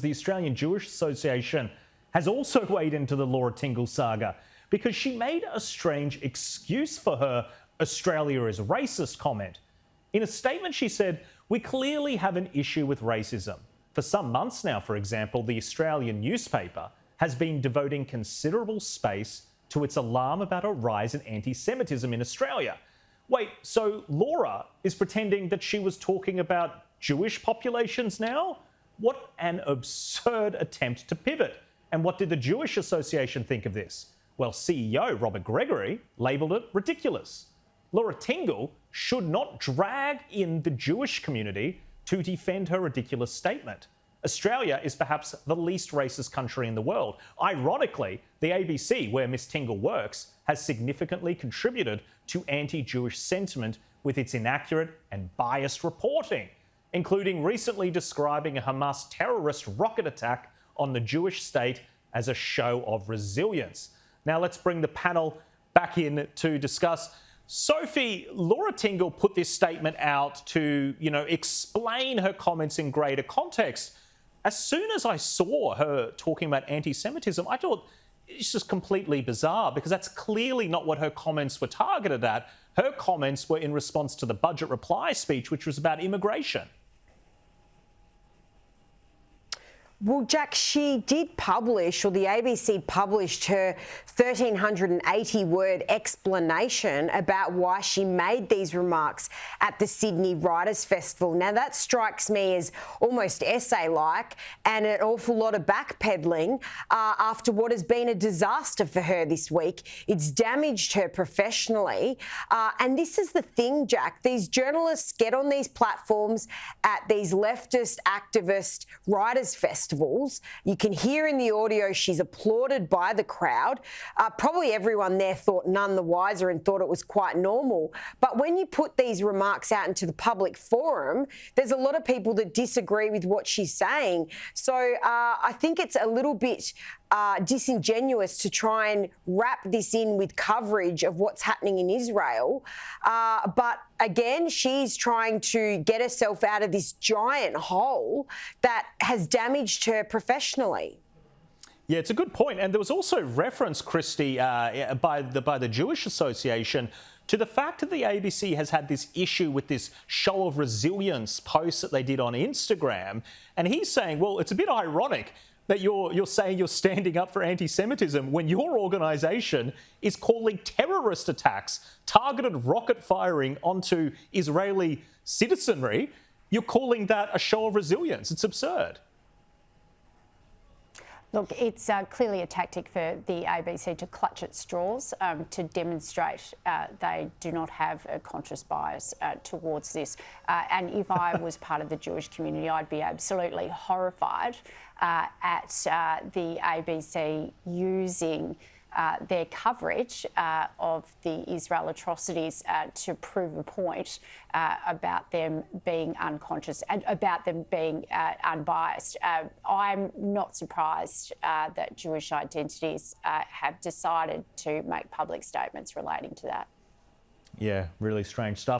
the Australian Jewish Association has also weighed into the Laura Tingle saga because she made a strange excuse for her "Australia is racist" comment. In a statement, she said, "We clearly have an issue with racism. For some months now, for example, the Australian newspaper has been devoting considerable space to its alarm about a rise in anti-Semitism in Australia." Wait, so Laura is pretending that she was talking about Jewish populations now? What an absurd attempt to pivot. And what did the Jewish Association think of this? Well, CEO Robert Gregory labelled it ridiculous. Laura Tingle should not drag in the Jewish community to defend her ridiculous statement. Australia is perhaps the least racist country in the world. Ironically, the ABC, where Miss Tingle works, has significantly contributed to anti-Jewish sentiment with its inaccurate and biased reporting, including recently describing a Hamas terrorist rocket attack on the Jewish state as a show of resilience. Now let's bring the panel back in to discuss. Sophie, Laura Tingle put this statement out to, explain her comments in greater context. As soon as I saw her talking about anti-Semitism, I thought it's just completely bizarre because that's clearly not what her comments were targeted at. Her comments were in response to the budget reply speech, which was about immigration. Well, Jack, she did publish, or the ABC published, her 1,380-word explanation about why she made these remarks at the Sydney Writers' Festival. Now, that strikes me as almost essay-like and an awful lot of backpedaling after what has been a disaster for her this week. It's damaged her professionally. And this is the thing, Jack. These journalists get on these platforms at these leftist, activist writers' festivals. You can hear in the audio she's applauded by the crowd. Probably everyone there thought none the wiser and thought it was quite normal. But when you put these remarks out into the public forum, there's a lot of people that disagree with what she's saying. So I think it's a little bit disingenuous to try and wrap this in with coverage of what's happening in Israel. But again, she's trying to get herself out of this giant hole that has damaged her professionally. Yeah, it's a good point. And there was also reference, Christy, by the Jewish Association to the fact that the ABC has had this issue with this show of resilience post that they did on Instagram. And he's saying, well, it's a bit ironic that you're saying you're standing up for anti-Semitism when your organisation is calling terrorist attacks, targeted rocket firing onto Israeli citizenry. You're calling that a show of resilience. It's absurd. Look, it's clearly a tactic for the ABC to clutch at straws, to demonstrate they do not have a conscious bias towards this. And if I was part of the Jewish community, I'd be absolutely horrified at the ABC using their coverage of the Israel atrocities to prove a point about them being unconscious and about them being unbiased. I'm not surprised that Jewish identities have decided to make public statements relating to that. Yeah, really strange stuff.